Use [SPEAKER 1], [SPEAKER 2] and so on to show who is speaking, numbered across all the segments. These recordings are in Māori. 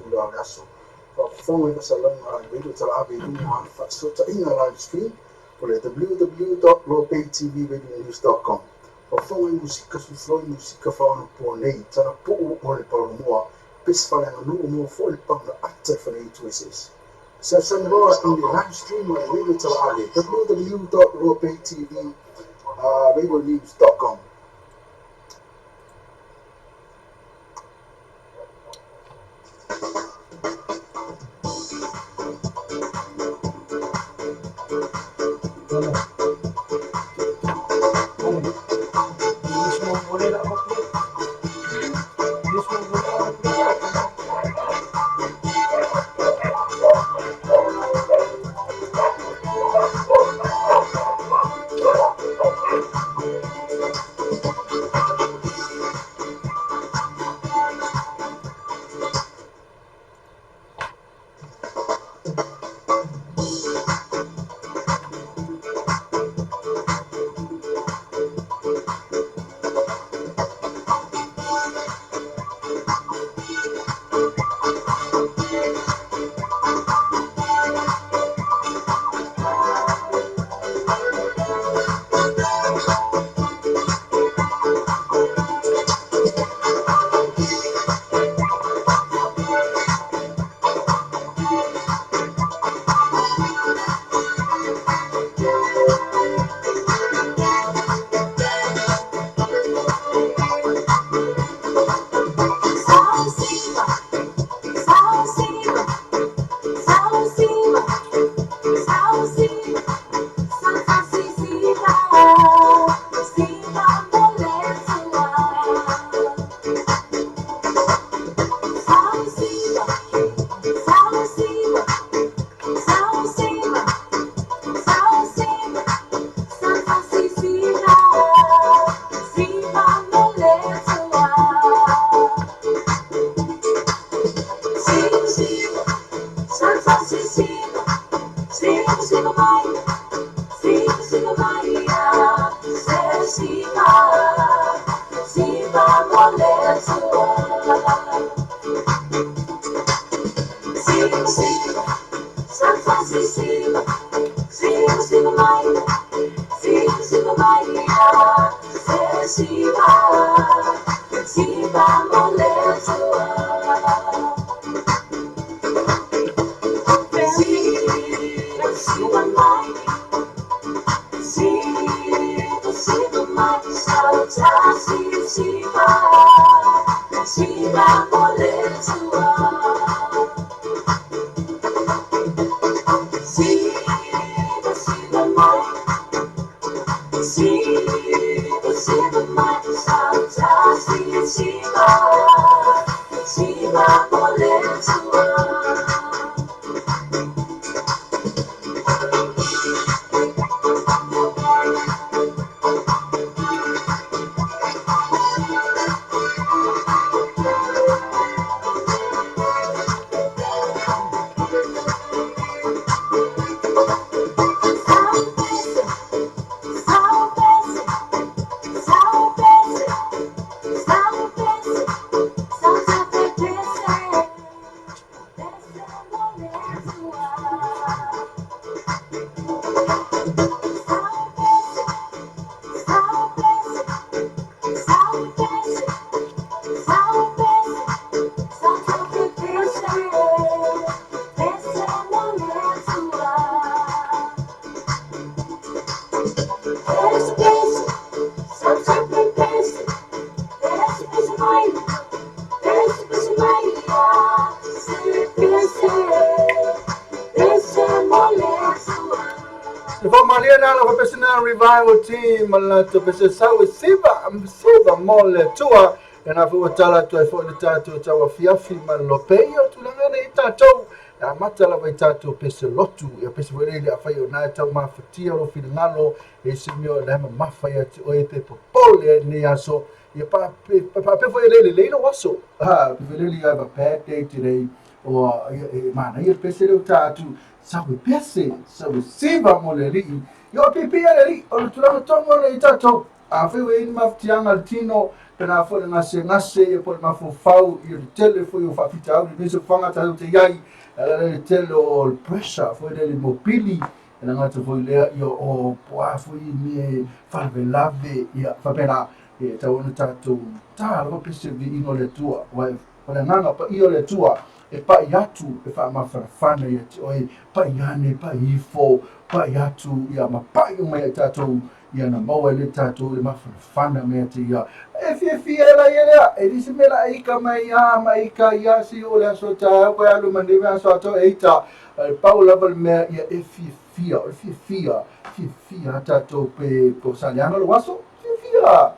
[SPEAKER 1] ula aso fonga ka salama video TAUAFIAFI ma fa sota ina live stream pole www.LOABAY.com fonga musika su flow musika fa no pone tana po o le palmoa pes fa na no mo fo le pa ata fa le twises so send us in the live stream on radio TAUAFIAFI www.LOABAY.com Revival team to be so Siva Mole Tour and I've tala to for the tattoo TAUAFIAFI Malopeyo to the tattoo. Matala vai tattoo Pesolotu, a Peswelli Afayo Nata Mafatio Finalo, a Simio Lama Mafia to Oepe Popole Niaso. Your papa for a lady later also. If you really have a bad day today, or man, you're Pesilo tattoo. So we pese, so we Siva Mole. Yo pipi ya leli, olutura mtongo na itato. Afewe ni maftianga altino pena fo le ngase e po mafufau i le tele fo i whawhitau ni se whanga tau te iai le tele o le pressure fo le mobili na ngata fo le i o poa fo i me whawelave i whapena e tau ona tātou tā roa pese vi ino le tua wai le nganga pa i o le tua e pa i atu e wha mawhanawhana i ati oi pa i ane, pa i ifo, pa i atu i a mapai o mai tātou ia na maua le tātou le mawhanawhana mea te ia e fia la ia lea e risi me la ika mai a mai ka ia si o le aso tā koe alu mani mea aso ato e ita pau lava le mea ia e fia tātou pe po salianga lo waso fia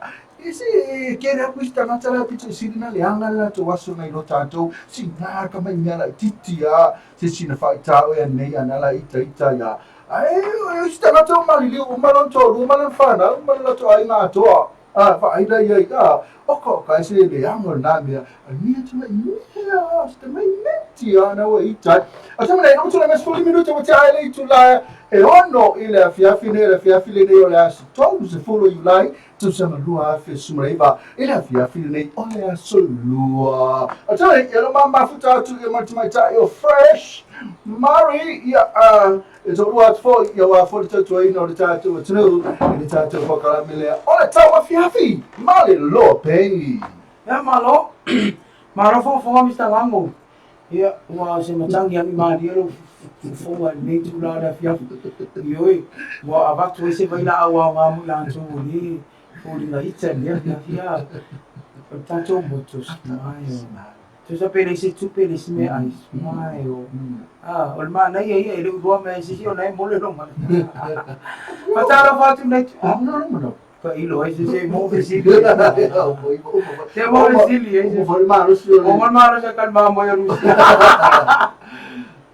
[SPEAKER 1] isi kere aku ista matala pitu sirina le anga la to waso nei lo tātou si ngā ka mai mea la titi a se sina whaitao e nei anala ita ia ai ista matau mali le umalon to umalon fana umalon to ai ngā toa fa ai dai ai oko ka se le anga na mea ni tu mai mea sta mai meti ana wa ita atama nei no tu la mes 40 minutos o te ai le tu la e ono i le afiafi le o le aso tolu se folo iulai tu sama lua afi sumaraiva i le afiafi nei o le aso lua atama nei e lo mama futa atu i matumaitai o fresh Mari ia e to lua fo ia wa fo te to ino le tatu o tunu le tatu fo kala mele o le TAUAFIAFI male LOABAY
[SPEAKER 2] ya malo maro fo mi sta lango ia wa se matangi ami mari lo fo wa nei tu la da fiafi ioi wa avatu se vai la wa mu la tu ni fo li la itse ya tanto motos mai tu sapere se tu pele se me ai mai o ma na ia ele do me se o na mole no ma fatalo fatu nei no ka ilo ai se mo vesi se mo vesi o maro se calma mo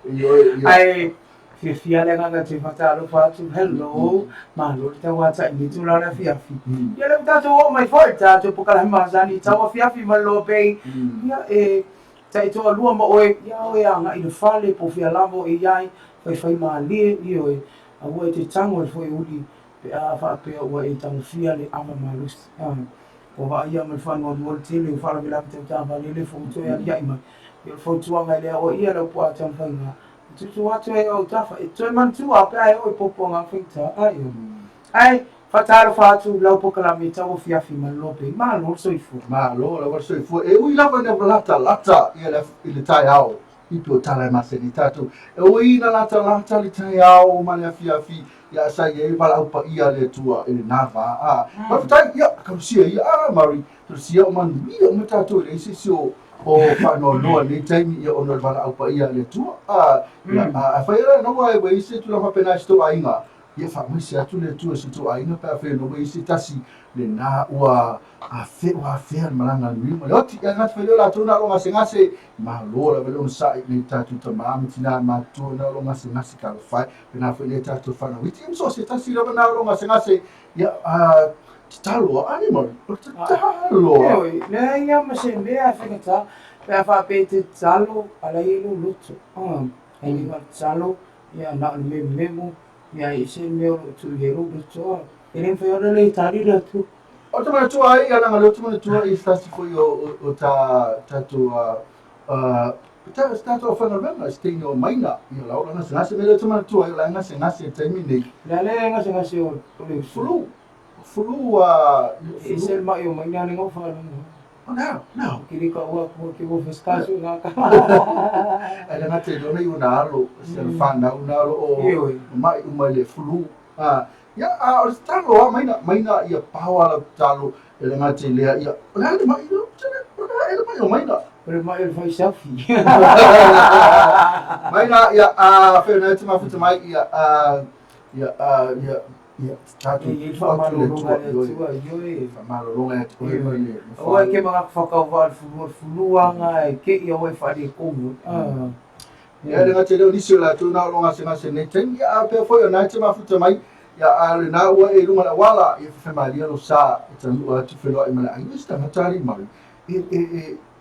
[SPEAKER 2] yo ai fia le nga te fatalo fatu hello ma lo te whatsapp ni tu la fiafi ia le tato o mai forta tu pokala mazani TAUAFIAFI ma LOABAY ia e tai to lua ma oe ia oe anga i le fale po fia lavo e iai fai ma lie i oe a oe te tango e foi uli pe a wha pe oe e tango fia le ama malus o wa ia me whanua nuol tele u whala bila te utama lele fo uto e alia ima i o fo tuanga lea o ia lau pua tang whainga tutu watu e o tafa e toi man tua pe ai oe popo ngā whingta ai fatalo fatu lau pokala me TAUAFIAFI ma LOABAY ma lo soifu
[SPEAKER 1] lo soifu e ui lava ne lata i le tai au i pio tala ma se ni tatu e ui na lata le tai au ma le afiafi ia sai e wala upa ia le tua e le nava ma fitai ia kausia ia mari kausia o manu ia o tatu le isi o whanoa ni taimi ia ono le wala upa ia le tua a whaira no wai wai isi tu la mapena sto ainga ia fa mai se atu le tua se tu ainga pa fe no isi tasi le na ua a fe malanga ni mo oti ia ngat fe la tu na lo ngase ma lo la velo sa ni tatu ta ma mitina ma tu na lo ngase ka fa na fe le tatu fa na witi so se tasi la na lo ngase ia talo animal talo
[SPEAKER 2] le ia ma se me a fe ta pe fa pe te talo ala ilu luto ai ni talo ia na me memo ia ise meu tu hero do ele foi ora le tari da tu
[SPEAKER 1] o tama tu ai ana ngalo tama tu ai stasi foi o tu ta fa na venga sting o maina ia la ora na se me tama tu ai la ngase ngase termine
[SPEAKER 2] la le ngase o le
[SPEAKER 1] fulu
[SPEAKER 2] ise ma yo maina ni ngo fa
[SPEAKER 1] no
[SPEAKER 2] kiri ka wa ko ki wo fiskaso nga ka
[SPEAKER 1] ala na te dona una alo se fana una alo o mai uma le fulu ya o talo maina ia pawa talo ele nga te lea ia ona le mai no ele mai maina
[SPEAKER 2] ele mai fai selfie
[SPEAKER 1] maina ia fe na te mafuta mai ia tatu
[SPEAKER 2] il fa malo longa o ke mga whakawal fuluanga e ke ia wai whare kongu
[SPEAKER 1] ia renga te leo nisi o la tu na longa se nei ten ia pe foi o nai te mafuta mai ia ale na ua e lunga na wala ia whemalia lo sa e tanu a tu whenua i mana ai nista matari mai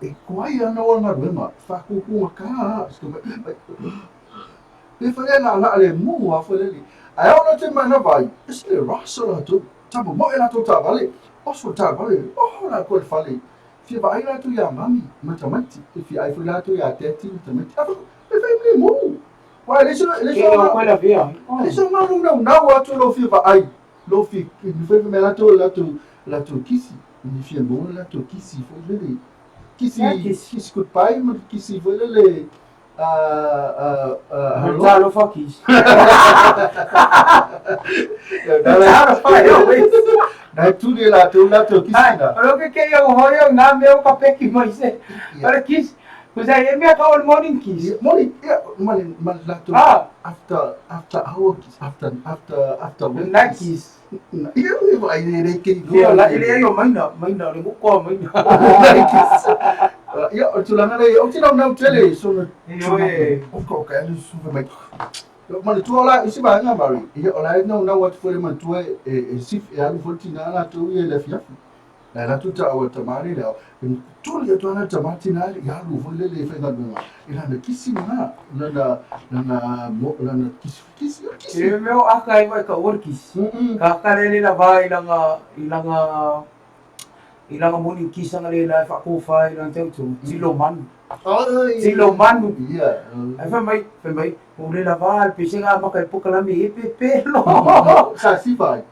[SPEAKER 1] e kuai ana o ngā ruema whakukunga ka e whare na ale mua whaleli ai ona te mana vai isi le rasa la tu tamo mo e la tu ta vale oso ta vale la ko fale fia vai la tu ya mami matamati fia ai la tu ya teti matamati e fai mo wa le so
[SPEAKER 2] quella via.
[SPEAKER 1] le so na wa tu lo fia ai lo fi mi fai me la tu kisi mi fia mo la tu kisi fo le kisi ku pai ma kisi fo le
[SPEAKER 2] Hello fuckies.
[SPEAKER 1] Na tu la tu kisi na.
[SPEAKER 2] Lo che io voglio un ambio capecchi mai se. Allora kiss. Cos'è? Io mi ho il morning kiss.
[SPEAKER 1] Morning, yeah, man la tu. After our kiss, after work
[SPEAKER 2] Night kiss.
[SPEAKER 1] Io vai dire che
[SPEAKER 2] io mai no, le buco mai no.
[SPEAKER 1] Io tu la nare, o ti non tele sono
[SPEAKER 2] Io
[SPEAKER 1] ok, su mai. Ma tu la si va na mari. Io la no what for man tu e si alu fortina la tu e la fia. La tutta o tamari la. Tu li tu na tamati na ya lu fo le fe ga no. Ila na kisi na na kisi.
[SPEAKER 2] Io meu akai vai ka workis. Ka karele la vai ilanga morning kiss ang lela fa ko fa ilang teu tu. Siloman. Siloman.
[SPEAKER 1] Iya.
[SPEAKER 2] Ai fa mai ule la val pese nga makai pokalami e pelo.
[SPEAKER 1] Sa si vai.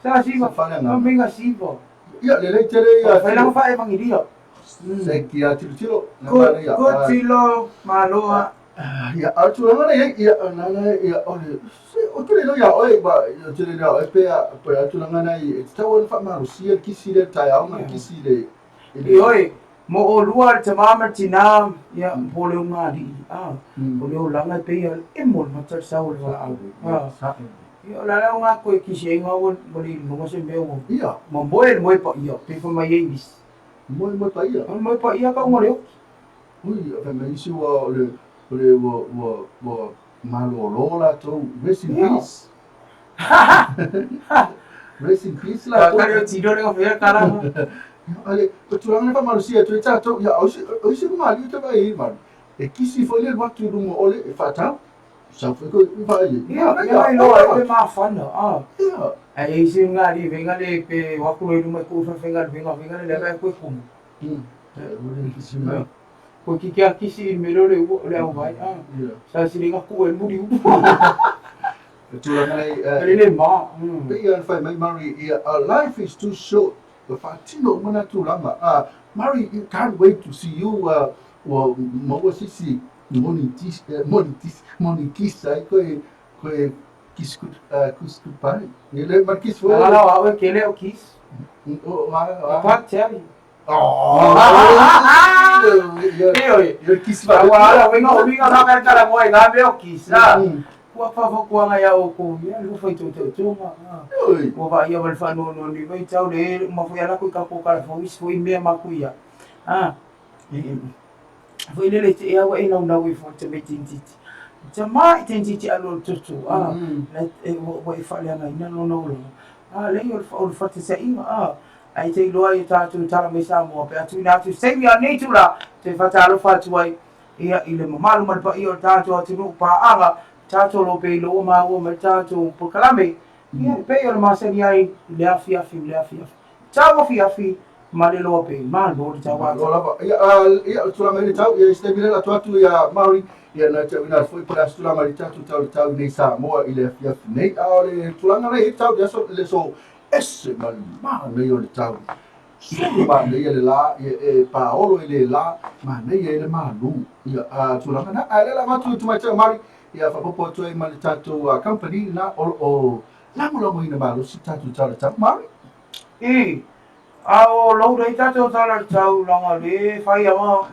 [SPEAKER 2] No menga sivo.
[SPEAKER 1] Iya le tere ya.
[SPEAKER 2] Fa lang fa e mangidio.
[SPEAKER 1] Seki ya tiro.
[SPEAKER 2] Ko tilo maloa.
[SPEAKER 1] Ya tu la ya na ya ole. O tu le ya oi ba tu le ya pe ya tu la na i sta won fa ma rusia kisi le ta ya ma kisi le.
[SPEAKER 2] Oi mo o luar te mama tina ya pole ngadi pole o langa pe ya e mo matar sa o la yo la nga ko kisi nga o boli mo se me o
[SPEAKER 1] iya
[SPEAKER 2] mo boel mo pa yo pe fo mai engis
[SPEAKER 1] mo pa iya
[SPEAKER 2] ka mo le
[SPEAKER 1] ui fa me isi wa wo malo lola to rest in peace rest in peace la
[SPEAKER 2] ka yo tiro le ka cara
[SPEAKER 1] Ale, tu lang na malusia tu tato ya o mali tu vai man. E kisi foi le watu rumo ole e fata. Sa foi ko vai.
[SPEAKER 2] Ya no e ma fana
[SPEAKER 1] Ya.
[SPEAKER 2] Ai si ngari venga le pe waku le rumo ko fa venga le vai ko kum.
[SPEAKER 1] Kisi na.
[SPEAKER 2] Ko kisi melo le vai Sa si ringa ku e muri.
[SPEAKER 1] Tu lang na
[SPEAKER 2] le ma.
[SPEAKER 1] Pe ya fa mai mari life is too short. The Fatino Manatulama. Mary, you can't wait to see you. Mawasisi monitis, I kiss pai. Ele marquis foi.
[SPEAKER 2] Ah, aquele é o kiss. Pode ser.
[SPEAKER 1] Eu kiss
[SPEAKER 2] vai. Agora, vem na mercada moi, lá meu kiss. Kwa fa kwa nga ya o ko ya lu fa tu ma ko va ya mal fa no ni vai tau le ma fu ya la ko ka ko ka fo me ma ku ya fo le te ya wa ina na we fo te metinti jama itenti alo tutu la wa fa le nga ina no no le yo fa te sa inga ai te lo ai ta tu ta me sa mo pe tu na tu se mi ani tu la te fa ta lo fa tu ai ia ile ma malu mal pa io ta tu no pa anga tato lo pe lo ma o ma tato po kalame pe yo ma se ai le afiafi TAUAFIAFI ma le lo pe ma lo tawa
[SPEAKER 1] ya tu la me tau ya este bile la tu ya mari ya na te na foi para tu la mari tau nei sa mo ile afiafi nei ale tu la ngare tau ya so le so esse ma me yo le tau solo ma ne le la paolo le la ma ne le ma lu ya tu la na ale la ma tu ma mari ia whapopoto e mali tātou company na o lango ina malo si tātou tātou tātou mari.
[SPEAKER 2] O LOABAY tātou tātou langa le whai ama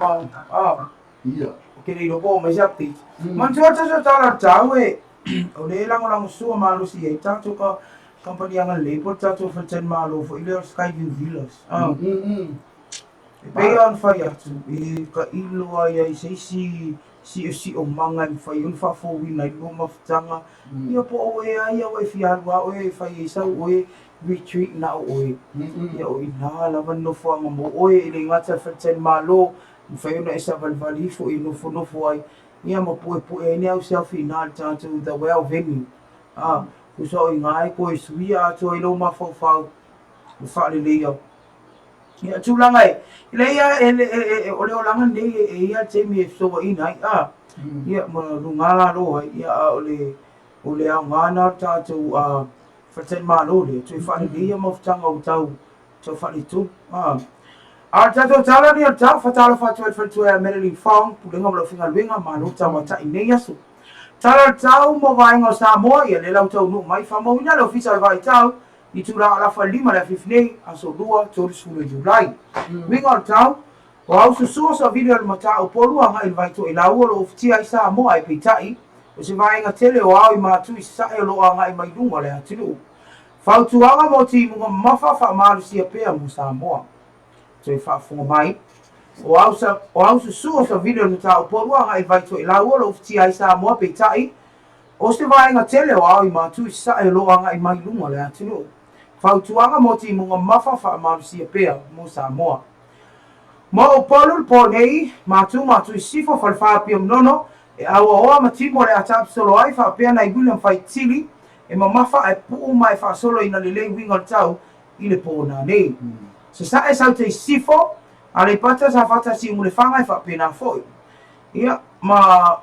[SPEAKER 1] Ia.
[SPEAKER 2] Ke rei ropo mai sapti. Man tua tātou o le lango sua malo si e tātou ka company anga le po tātou whaten malo fo ile o Skyview Villas. Pei an whai atu ka ilo ai ai si o manga i whai un whafo wina i loma whatanga ia po oe ai au e whiarua oe e whai e sau oe retreat na oe ia o i nā lawa nofo anga mo oe i le ngata whaten malo i whai una e sa valvali fo i nofo ai ia ma poe e ne au selfie nā tātou the well venue kusa o i ngai ko e suia ato i loma whau u whaale le iau ia tulanga ile ia ole olanga nei ia temi so ina ia malunga lo ia ole angana tatu faten malo le tu fa ia mofutanga o tau tu fa tu tatu tala ni tau fatala fa tu Melanie Fong pulenga lo finga luenga malo tau ta nei asu tala tau mo vai ngo Samoa ia le lau tau no mai fa mo ina lo fisa vai tau I tura ala fa lima le fifnei aso lua tori sulu Julai. Winga tau, o au susua sa video le mata o polu anga il vai to i lau lo oftia I Samoa I peitai, o se vai inga tele o au I matu I sae o lo anga I maidunga le atinu. Fautuanga mo ti munga mafa fa maru sia pea mo Samoa. So I whaafunga mai. O au susua sa video le mata o polu anga il vai to I lau lo oftia I Samoa peitai, o se vai inga tele o au I matu I sae o lo anga I maidunga le atinu. Fautuanga mo ti munga mafa fa marusia pea mo Samoa. Mo o polu po nei matu I sifo falfa pia mnono e awa oa matimo le atap solo ai fa pea na William Faitili e mafa ai puu mai fa solo ina lelei winga tau I le po na nei. Se sa e sau te sifo ale pata sa fata si mule fanga fa pea na foi. Ia ma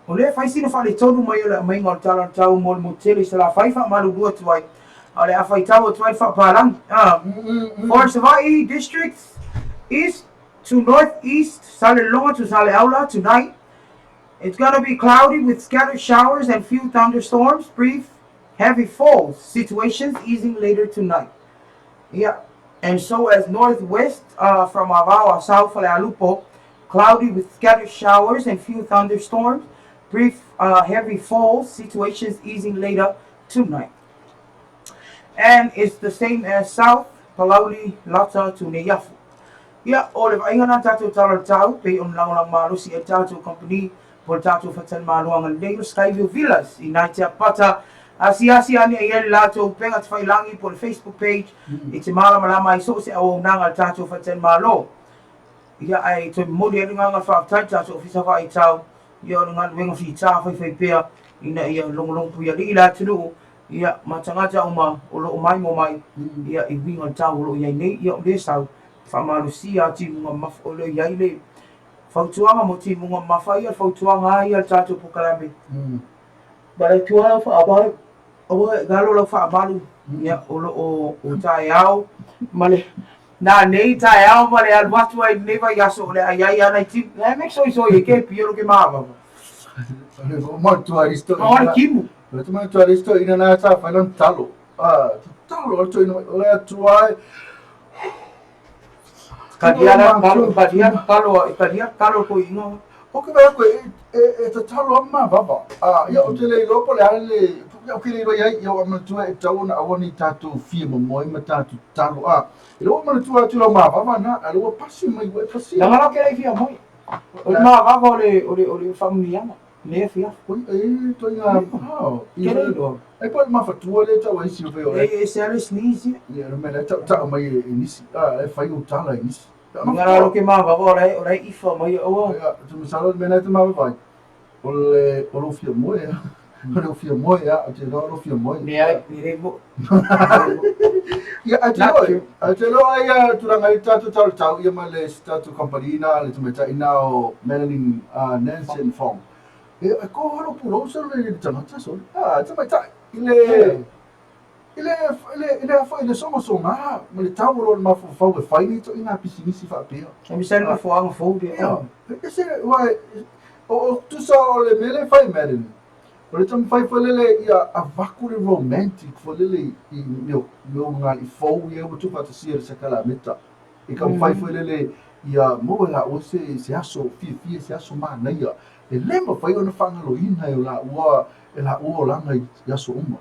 [SPEAKER 2] o le faisino fa le tonu mai o le mai ngol tau mo mo tele sa la faifa malu dua tuai. Ale afaitau tuai whapalang. For Savai District East to Northeast, Sale Longa to Sale Aula tonight. It's going to be cloudy with scattered showers and few thunderstorms, brief heavy falls. Situations easing later tonight. Yeah. And so as northwest from Avao, South Fale Alupo, cloudy with scattered showers and few thunderstorms, brief heavy falls. Situations easing later tonight. And it's the same as South, Palauli, Lata to Neyafu. Yeah, Olive, I ain't tatu tau, pay on lang malu si tatu company, por tatu fatan malu ang Lego Skyview Villas, in Natia Pata, asi ani ayel lato, pengat failangi por Facebook page, it's mala malama iso si awo nang tatu fatan malu. Yeah, I to modi nga fa tatu officer fa itau, yo nga wing fi ta fa pea, ina iya long puya lila tulu. Ia matangata uma olo mai mo mai ia I winga tau olo ia nei ia le sau fa malusia ti munga maf olo ia le fautuanga mo ti munga mafa ia fautuanga ia tatu pukalame bare tua fa abar o galo lo fa abalu ia olo o taiao male na nei taiao male al watu ai neva ia so le ia na ti na make so ye ke pio ke mava
[SPEAKER 1] mo tua isto
[SPEAKER 2] kimu
[SPEAKER 1] le tuma tua isto ina na sa fa non talo talo to ina le tua kadiara kalo ko ino o ke ba ko e to talo ma baba ya o te le lopo le ale ya ke le ya ya o ma tua e tau na awoni tatu fie mo moi ma tatu talo e lo ma tua tu lo ma baba na a lo pasi mai we pasi
[SPEAKER 2] la mala ke le fie moi o ma baba o familia le fia
[SPEAKER 1] to ina
[SPEAKER 2] querido
[SPEAKER 1] e poi ma fatua le tau e si veo
[SPEAKER 2] e se ale snisi
[SPEAKER 1] ya me le tau mai inisi e fai o tala inisi
[SPEAKER 2] ngara lo ke ma baba ora ifa mai o
[SPEAKER 1] ya tu me salo me na te ma vai o lo fia mo ya o fia mo ya te lo fia mo
[SPEAKER 2] ne re mo
[SPEAKER 1] ya te lo ai tu ranga tatu tau ya ma le tatu companina le tu me ta ina o Melanie Nancy Fong e ko haro puro so le tangata so te mai ta ile fa ile somo so ma le tau ma fa we fai to ina pisinisi fa pia
[SPEAKER 2] mi serve per fo fo
[SPEAKER 1] e se vai o tu so le mele fai Melanie o le tam fai le ia a vakure romantic fo le I meu ngali fo ia o tu pa te sia se kala meta e kam fai le ia mo la o se aso fi se aso ma na ia e lema fai ona fangalo ina e la ua langa ia so uma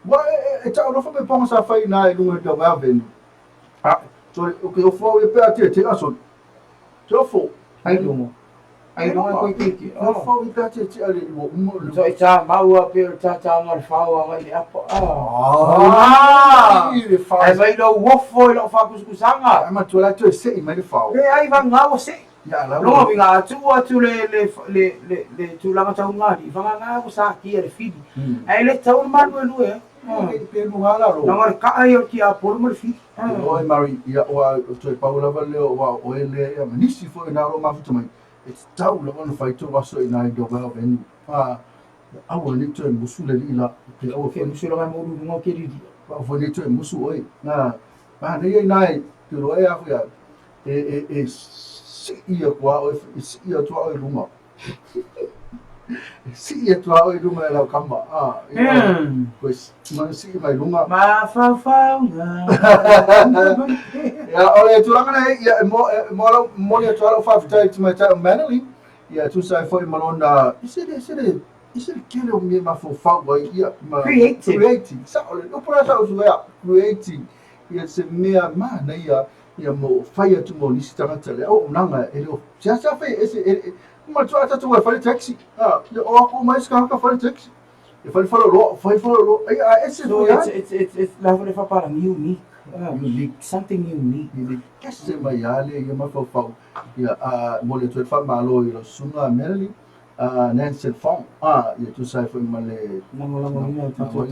[SPEAKER 1] wa e tau no fa me ponga sa fai na e lunga te wa ven so o ke o fo e pe te aso te fo
[SPEAKER 2] ai lungo ko ki
[SPEAKER 1] o fo e pe te ale o uma
[SPEAKER 2] so e ta maua pe ta ngal fao ngai le apo
[SPEAKER 1] le fa
[SPEAKER 2] ai vai lo wofo lo fa kusanga
[SPEAKER 1] ma tu la tu se I mai le fa
[SPEAKER 2] e ai va ngao se
[SPEAKER 1] Ya la.
[SPEAKER 2] Lo vinga tu le tu la tau ngari fanga ko sa ki le fidi. Ai le tau man no e.
[SPEAKER 1] Pe no hala ro.
[SPEAKER 2] Na ngari ka ai ki a por mo fidi.
[SPEAKER 1] Oi Mari ya wa to Paula vale wa o ele ya manisi fo na ro ma futa mai. It's tau la ona fai to waso ina do ba venu. Awo ni to musu le ila pe awo
[SPEAKER 2] Ke musu la mo ru ngo ke di.
[SPEAKER 1] ba fo ni to musu oi. Na ba ne nai to ro ya fu ya. Si ia kwa o si ia to o lunga. Si ia to o lunga la kamba. Pois man si mai lunga.
[SPEAKER 2] Ma fa
[SPEAKER 1] Ya ole tu langa nei ya mo le to fa fita tu mai ta manly. Ya tu sai foi malona. Ise kele o me ma fo fa wa ia ma creating. Sa ole no por asa o ya creating. Ya se mea ma na ia mo fai tu mo nisi tangata le o nanga e lo sa fai ese ma tu ata tu fa taxi ya o ko mais ka fa taxi e fa lo ai ese
[SPEAKER 2] so it's la fa para unique. Something unique.
[SPEAKER 1] Esse mai ale ia ma fa ya mo le tu fa malo i lo sunga meli Nancy Fong ia tu sai foi male
[SPEAKER 2] Lango
[SPEAKER 1] tatu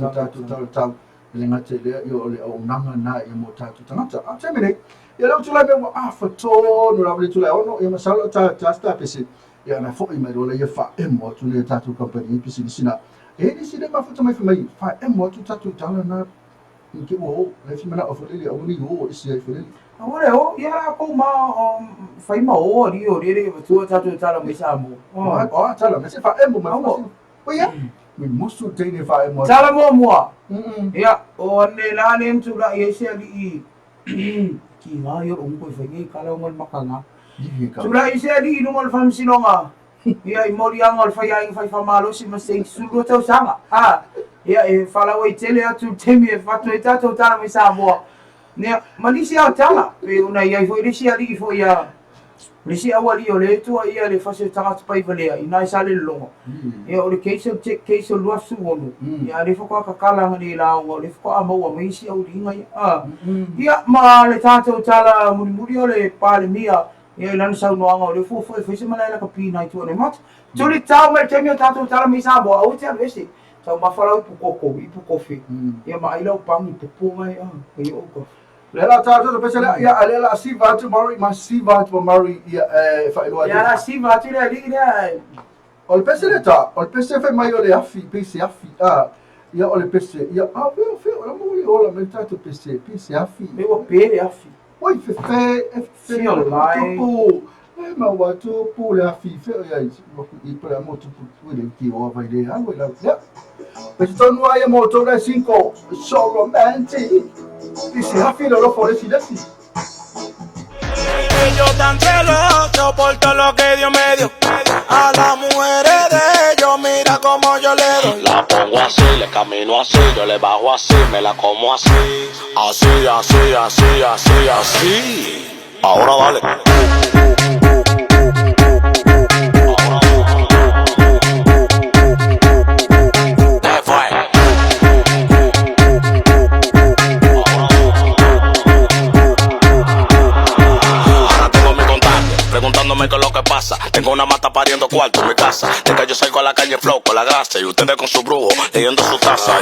[SPEAKER 1] le ngate le yo le o nanga na ia mo tatu tangata temene ia lo tu la me fa to no la tu la ono ia masala ta sta pesi ia na fo i mai lo ia fa mo tu le tatu company pesi sina ni sina ma fa mai fa mo tu tatu tala na ke o le fi mana o fo le o ni o isi ai fo le
[SPEAKER 2] Ora o ia ko ma fai ma o ri tu tatu tala mai sa mo.
[SPEAKER 1] Tala me se fa mo ma o ia mi musu te ne fa mo
[SPEAKER 2] tala mo ia o ne la ne tu la ia se ali ki ma yo un ko fai kala mo makanga tu la ia se ali no mo fam sinonga ia i mori anga fai ai fai fa malo si ma se su tau sanga ia e fala o tele atu temi e fatu e tatu tala mai sa mo ne malisi au tala pe una ia foi risi ali foi ia risi awali o le tu ia le fase tanga pai vale ina sa le longo ia o le case lu asu ono ia le fo ka kala ngani la o le fo ama o mai si au ringa ia ma le tatu tala muri o le pale mia ia lan sa no anga o le fo se mala la ka pina tu ne mat tu le tau me temi tatu tala mi sa mo au te vesi tau ma fala ipu kofi ia ma ila pang ipu mai ia o ko
[SPEAKER 1] Lela tatu le pese ya lela si va tu Mari ya fa ilo
[SPEAKER 2] ya la si va tu le liga
[SPEAKER 1] o le pese fe mai o le afi pese afi ya o le pese ya fe o la mo o la me tatu pese afi
[SPEAKER 2] me o pere afi
[SPEAKER 1] oi fe
[SPEAKER 2] o lai
[SPEAKER 1] ma wa tu pu le afi fe ya i para mo tu le ki o vai de algo la ya pese tonu ai mo to le 5 so romantic Pese afi lo fuori si desi.
[SPEAKER 3] Yo tan celoso por todo lo que Dios me dio. A las mujeres de ellos, mira como yo le doy. La pongo así, le camino así, yo le bajo así, me la como así. Así. Ahora dale. Preguntándome qué es lo que pasa. Tengo una mata pariendo cuarto en mi casa. De que yo salgo a la calle flow con la grasa. Y ustedes con su brujo leyendo su taza.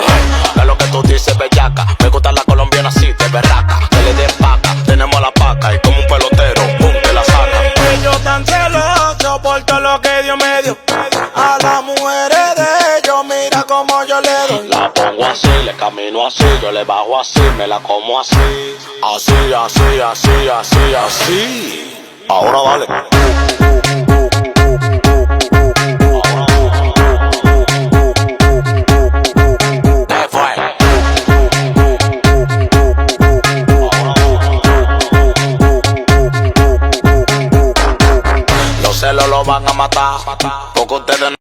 [SPEAKER 3] ¿Qué es lo que tú dices, bellaca? Me gusta la colombiana así, de berraca. Que le den paca, tenemos la paca. Y como un pelotero, pum, te la saca. Ellos tan celosos por todo lo que Dios me dio. A las mujeres de ellos, mira como yo le doy. La pongo así, le camino así, yo le bajo así, me la como así. Así. Ahora dale. Los celos lo van a matar, porque ustedes no.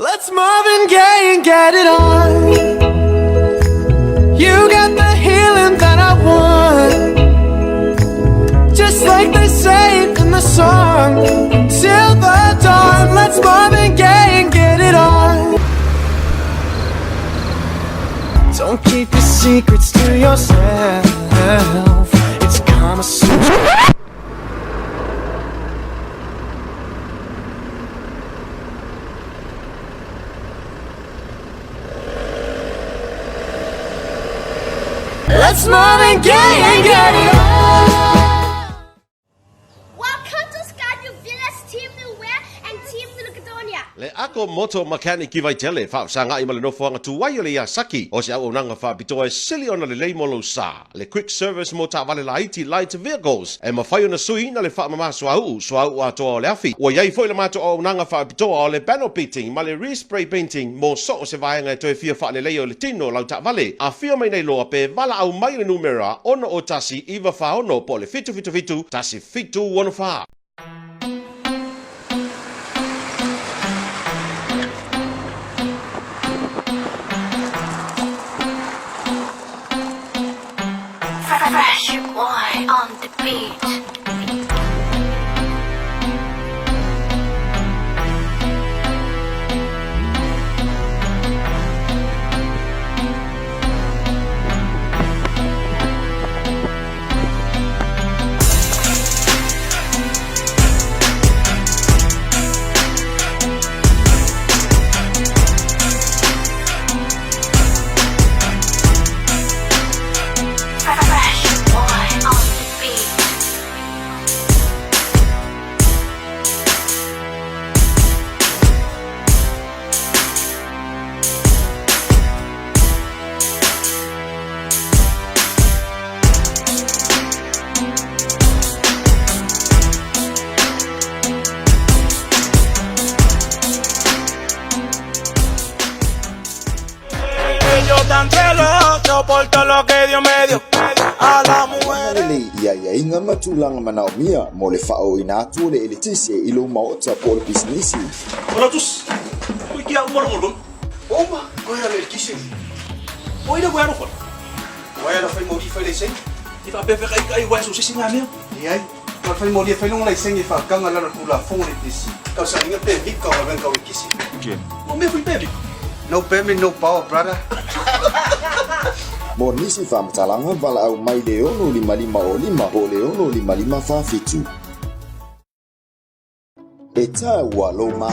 [SPEAKER 4] Let's Marvin Gaye and get it on. You Don't keep your secrets to yourself. It's Kama Sutra. Let's move and get it on.
[SPEAKER 5] Welcome to Skyview Village Team New Wear and Team New Caledonia.
[SPEAKER 6] Le ako moto mechanic ki vai tele fa sanga I malino fo nga TAUAFIAFI o se au nanga fa bitoe sili ona le leimolo sa le quick service mo ta vale light vehicles e ma fai ona sui na le fa mama swau ato le afi o yai foi le mato o nanga fa bitoa le panel painting ma le respray painting mo so se vai nga toe fia fa le leo le tino lau ta vale a fia mai nei loa pe vala au mai le numera ona o tasi iva fa ono po le fitu tasi fitu ono fa.
[SPEAKER 7] Fresh boy on the beat.
[SPEAKER 8] Yo tan celoso por todo lo que Dios me dio a la mujer.
[SPEAKER 9] Lei ia inga matulanga manao mia mo le fao ina tu le elitisi ilo maota por business.
[SPEAKER 8] Hola tus. Uy kia umor. Oma, koe ale kisi. Oi da wano kon. Wai la fai mo di fai le sen. Ti fa befe kai wai so sisi ngame. Ai. Ka fai mo di fai long le sen e fa kanga la kula fong le disi. Ka sa inga pe vika wa venka wi kisi. Okay. O me fai pe vika. No payment, no power, brother.
[SPEAKER 9] Mo nisi fa matalanga vala au mai le ono lima o lima po le ono lima fa fitu. E taua lo mama.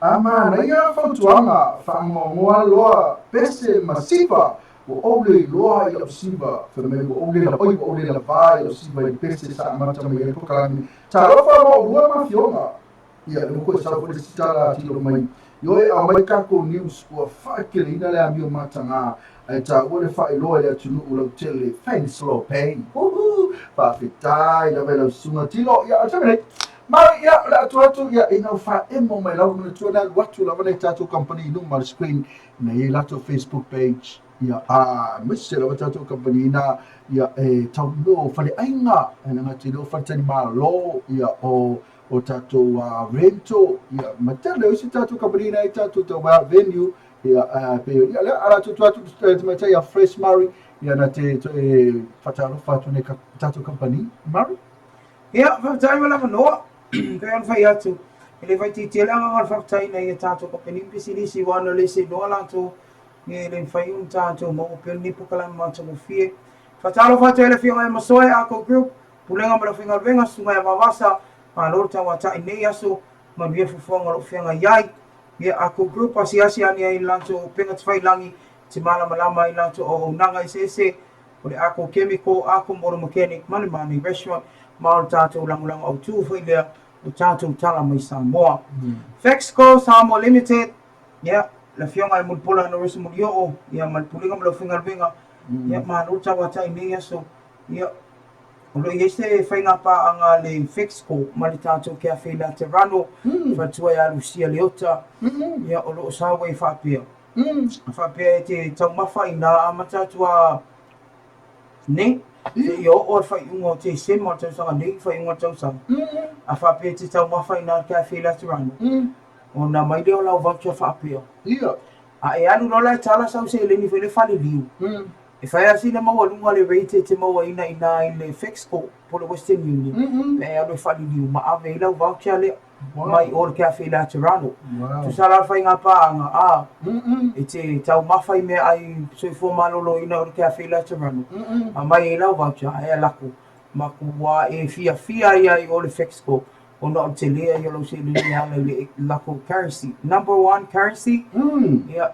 [SPEAKER 1] Ama na ia fautuanga whaangongoa loa pese masiva o ole loa i au siva whamei o ole la oi o ole la vai o siva i pese sa amata mai e pukalani ta rofa mo ua mafionga ia le moko e sa fore sitala tilo mai ioe au mai kako news ua whaakele ina le amio matanga ai ta ua le whae loa le atunu ulau tele thanks LOABAY whawhitai na vela sunga tilo ia atamene Mari ya la atu ya ina fa emo mai lau na tu na watu la vana tattoo company no mal screen na ye lato Facebook page ya mse la tattoo company na ya tau no fa le ainga na ngati lo fa tani ma lo ya o tattoo rento ya matele o si tattoo company na tattoo to venue ya pe ya la ala tu mata ya fresh mari ya na te fatalo fatu ne tattoo company mari
[SPEAKER 2] ya fa tai mala no kaya fai atu ele vai titela nga fa tai na ia tato ko penim pisilisi wana le se no la to ni le fai un tato mo pel ni pukala ma to fie fa talo fa tele fie ma soe ako group pulenga ma finga venga sunga ya mawasa ma lorta wa tai nei aso ma vie fu fonga lo fianga yai ia ako group asiasi ani ai lanto penga fai langi ti mala malama i lanto o nanga ise ole ako chemical ako moro mechanic mani restaurant ma tato ulang au tu foi le o tato tala mai Samoa Fexco Samoa Limited ya la fionga mo pola no resu mo yo ya mal pulinga mo finga venga ya ma no tawa tai nei aso ya Olo yese whainga paanga le Fexco, mali tātou kia whela te rano, whatua ia Lucia Leota, ia olo sawa i whapea. Whapea e te taumawha i nā amatatua nei, te i o whaiunga te sema tausanga nei, whaiunga tausanga. A whapea te taumawha i nā kia whela te rano. O nā mai leo lau voucher whapea. A e anu rola e tala sau se eleni whele whale liu. E whai asina maua lunga le reite te maua ina i le Fexco po le Western Union. E anu e whale liu ma ave i lau voucher le mai o le kia whela te rano. Tu sala whai ngā pāanga e te tau mawhai mea ai soifua malolo ina o le kia whela te rano. A mai e lau voucher e alako. Ma kua e fia ia i o le Fexco. O na o te lea i o lau se lini ala le lako currency. Number 1 currency. Ia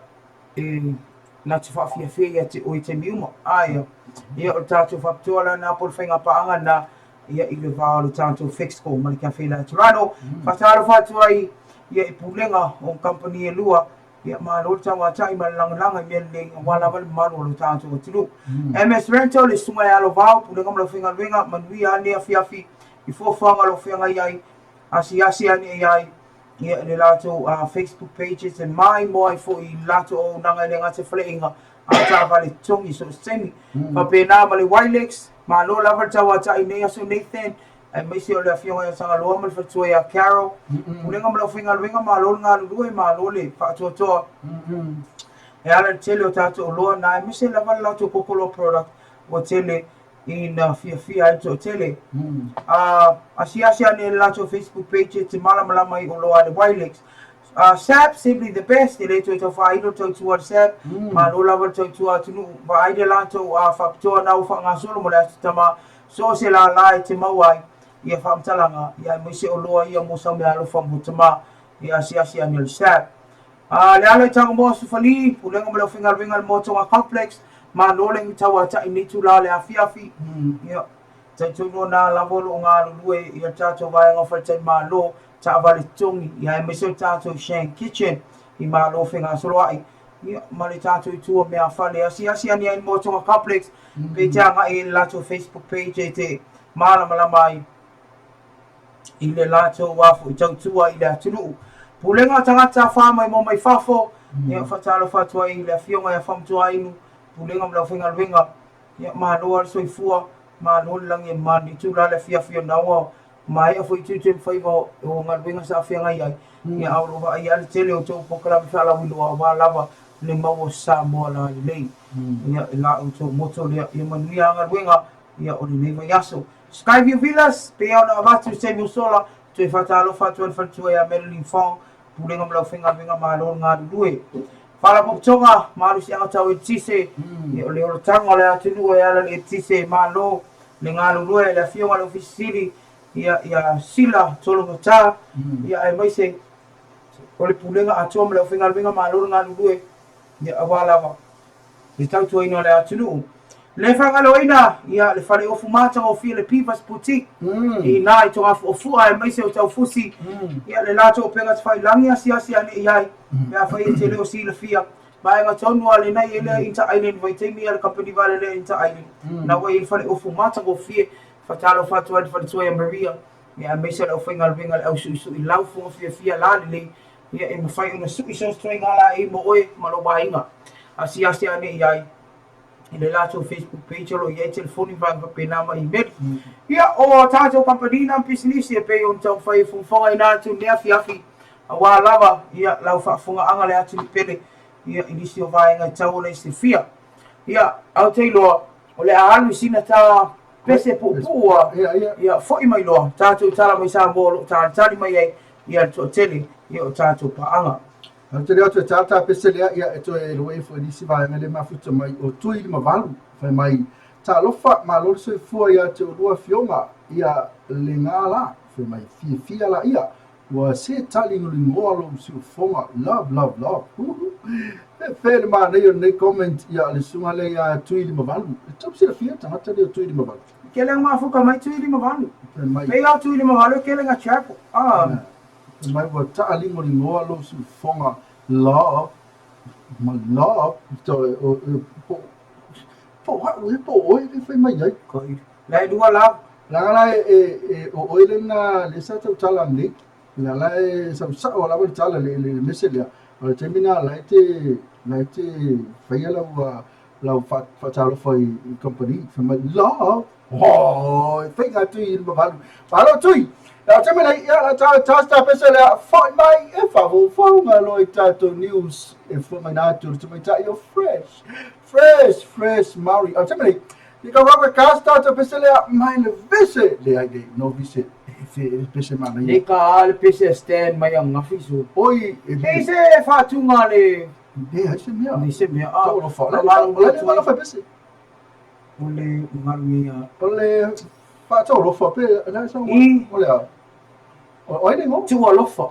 [SPEAKER 2] na te whawhiawhia ia te oi te miuma. Ia o tātou whaptua la nā pol whainga paanga na ia i le vāo le tātou Fexco mali kia whela te rano. Whataro whatua ia i pulenga o company e lua. Ia maa lor tawa tai ma langa i mele wala wale malu o le tātou o tulu. MS Rental le sunga e alo vāo pulenga mla whinga luenga manui a nea whiawhi i fōwhanga lo whinga iai asi ane iai. Ia le lato Facebook pages e mai moai fo i lato o nanga i ngā te whaleinga a tā vale tongi so semi. Pa pēnā ma le Wilex, ma lo lava tawa ta i nea so Nathan, e meisi o le awhionga i sanga loa ma le whatua i a Carol. Ulenga ma le whinga luenga ma lo ngā lulue ma lo le whatua toa. E ala tele o tātou o loa na e meisi lava le lato kokolo product o tele in fia to tele. Asi ane lato Facebook page te malama i o loa le Wilex. SAP simply the best. Ele to whaino to tua SAP. Ma lo lava to tua tunu. Va aide lato whapitoa na uwhanga solo mo le tama. So se la lai te mauai. Ia whamtalanga. Ia moise o loa ia mosa me alo whamutama. Ia asi ane le SAP. Le ala i tanga moa sufali. Pulenga mo le whinga le motonga complex. Ma loleng tawa ta ini tu la le afiafi. Ia tatu no na lavolo ngā lulue ia tātou vai ngawhaitai mā lo ta avale tongi ia e meso tātou Shang Kitchen i mā lo whenga soloai. Ia ma le tātou i tua mea whale asi ani ai motonga complex. Pe te anga i le lato Facebook page e te malama i le lato wafu i tautua i le atunu. Pulenga tangata whama i mo mai whafo. Ia whatalo whatua i le whionga ia whamtua inu. Pulenga mla whinga ia ma loa soifua ma lo langi mani tu la le fia nawa mai a foi tu fai o ngal winga sa fia ngai ai ia au lo ai al tele o to pokala fala wi lo wa lava le mau sa mo la le ia la o to moto le ia mani ngal winga ia o le vai aso Skyview Villas pe ona avatu se mi sola tu fatalo fatu ia Marilyn Fong pulenga mla winga ma lo ngal due Fala poktonga malu si anga tau tise o le tanga le atunu e ala le tise malo le ngalu lue le fionga le ofisili ia sila tolo ngata ia e maise o le pulenga atom le finga malo ngalu lue ia awala le tau tu ino le atunu le fanga loina ia le fale ofu mata o file Pivas Boutique i nai to afu ofu ai maise o tau fusi ia le lato penga fai langi asi ane iai me fai tele o sila fia mai nga tonu ale nai ele inta island vai te mi al company vale le inta island na wai fale ofu mata o fie fatalo fatu ad fatu e Maria ia maise o finga au su i lau fu fia la le ia e fai una su so string ala e mo oe malo bainga asi ane iai ile lato Facebook page lo ia telefoni va pena ma email ia o tato company na business e pe on tau fai fu fonga ina tu ne afiafi wa lava ia lau fa funga anga le atu pele ia inisio vai nga tau le sifia ia au te lo o le alu sina ta pese pupua ia foi mai lo tato tala mai sa bolo tali mai ia to tele ia tato pa anga
[SPEAKER 1] Te leo te tata pese lea ia e toe loe fo nisi vai ngale mafuta mai o tui lima valu fai mai ta lofa ma lor se fua ia te olua fionga ia le ngala fai mai fia la ia wa se tali nguli ngoa lo si fonga love fe le ma nei comment ia le sunga le ia tui lima valu top se fia tangata le tui lima valu
[SPEAKER 2] kele ma fuka mai tui lima valu pe ia tui lima valu kele nga chapo
[SPEAKER 1] mai wa tali nguli ngoa lo si fonga love to po oi fai mai ai
[SPEAKER 2] lai dua love
[SPEAKER 1] Lala o oilena le sa tau tala ni. Lala sa o la tala le meselia. O te mina la te faia la fa tala foi company from law. Oh, think I do in babalu. Palo tui. La te mina ya ta sta peselia foi mai e favo ma lo tato news e foi mai na tu me ta yo fresh Maori. O te mina you can work with casta to pesele mine visit le ai no visit e pese mana
[SPEAKER 2] le ka le pese stand mai anga fisu
[SPEAKER 1] oi
[SPEAKER 2] e se fa tunga le
[SPEAKER 1] ai se mia
[SPEAKER 2] a
[SPEAKER 1] lo fa la fa pese
[SPEAKER 2] ole ngaruia
[SPEAKER 1] ole fa lo fa pe na so ole o ine ngo
[SPEAKER 2] tu lo fa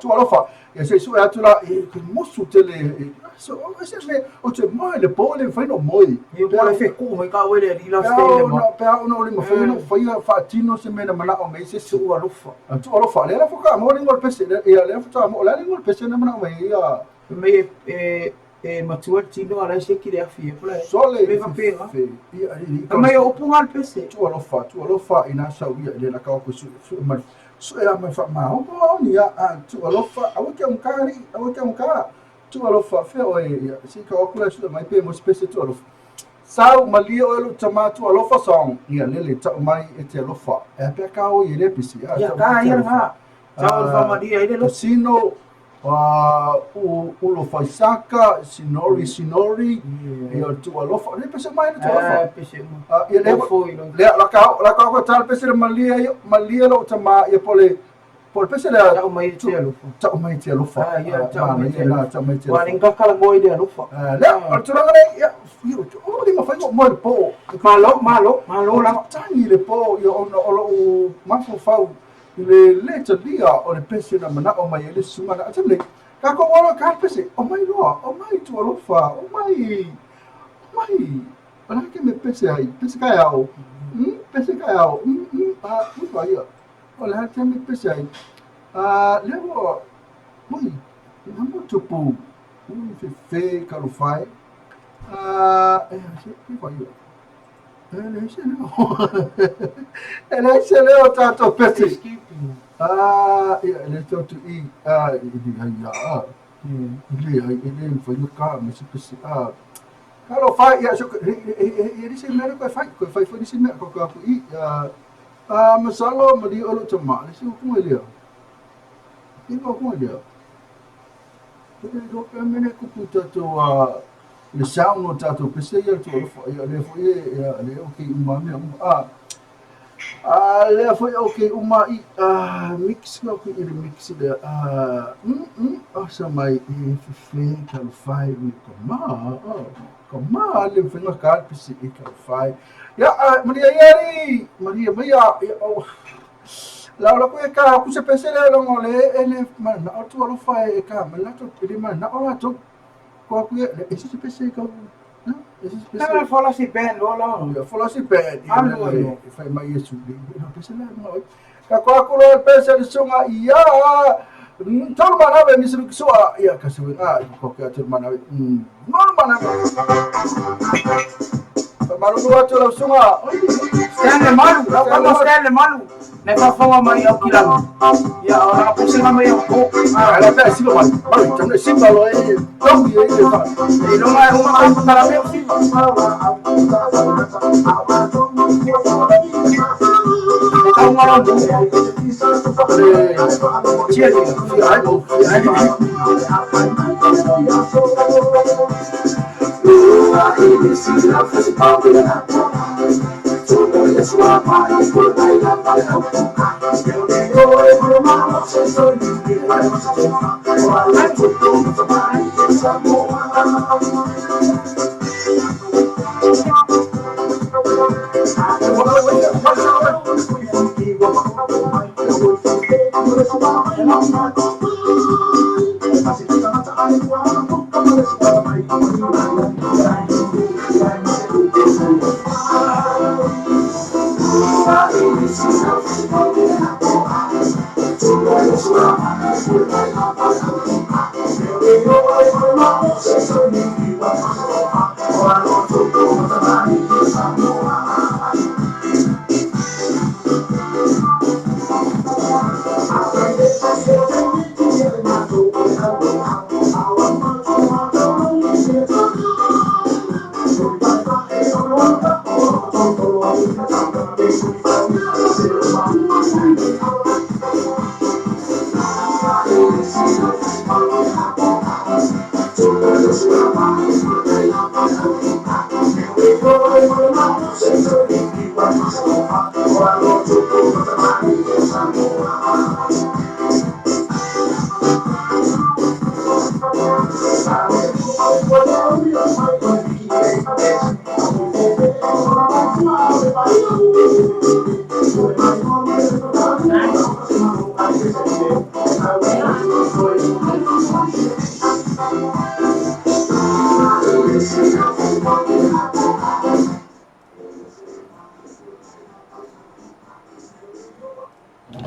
[SPEAKER 1] e se su atu la e mosu tele so se me o te mai le pole fai no moi
[SPEAKER 2] e pole fe ku mai ka wele ri la stele
[SPEAKER 1] ma pe no le mo fai no fai fa tino se me na mana o me se su lo fa le la foka mo le ngol pese e le fa mo le ngol pese na mana mai ya
[SPEAKER 2] me e matua tino ala se ki le afi pole
[SPEAKER 1] so le
[SPEAKER 2] me va pe
[SPEAKER 1] ia
[SPEAKER 2] mai o pungal pese
[SPEAKER 1] tu lo fa ina sa ia le la ka ko su ma so e ama fa ma o ni a tu alofa a o ke un ka tu alofa fe o e si ka o kula su mai pe mo spese tu alofa sau mali o lo tama tu alofa song ia lele ta mai e te alofa e pe ka o ile pisi
[SPEAKER 2] ya ka ia nga ta o fa mali ile lo
[SPEAKER 1] sino o lo fa saka sinori e o tu alofa le pese mai tu alofa
[SPEAKER 2] pese
[SPEAKER 1] ia le la ka ko tal pese mali lo tama e pole pese le
[SPEAKER 2] ta o mai te alofa
[SPEAKER 1] ia ta mai te alofa
[SPEAKER 2] wa ninga kala ngoi de alofa
[SPEAKER 1] le o tu ranga ia o di ma fai mo po
[SPEAKER 2] malo la
[SPEAKER 1] tani le po ia o mafo fau le lia o le pese na mana o mai le sumana atele ka ko wala ka pese o mai loa o mai tu alofa o mai ona ke me pese ka ao va ia o la ke me pese ai le wo moi na mo tupu fe ka lo fai se va ia ele se leo tanto pese ele tanto ele foi no carro mas pese kalau fai ya so ele se me ko fai foi se me ko masalo mali olo tama se ko ele ko ele ele do mene ko puta to le sound no tato pese ia to le foi le okay uma me le foi okay uma mix no que ele mix de asa mai e fe kal fai mi koma le foi no car pese e kal fai ya Maria la ko e ka ku se pese le lo le ele mana o tu lo fai e ka mana to ele mana o la to ko ku e se pese ka
[SPEAKER 2] Não, fala assim bem, não.
[SPEAKER 1] Fala assim bem. Fai mai isso. Não pese lá, não. Ka ko ku lo pese de sunga ia. Tol mana be misru so ia ka se ko ka tol mana. Mal mana. Malu dua tu la sunga.
[SPEAKER 2] Stand malu. Never follow my kilang. Ya, orang pusing sama yang kok.
[SPEAKER 1] Ala ta silo man. Malu jamne simbalo e. Tong ye fa.
[SPEAKER 2] Lo mai uma para me sih. Kau malam tu. Cie tu. If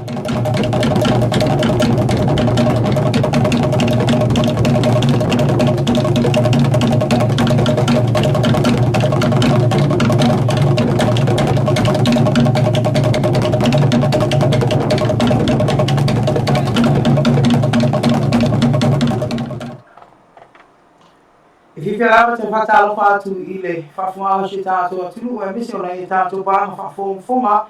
[SPEAKER 2] you lava te whatalo whātu I le whawhunga si tātou atunu e mese ona I tātou pānga whawhonga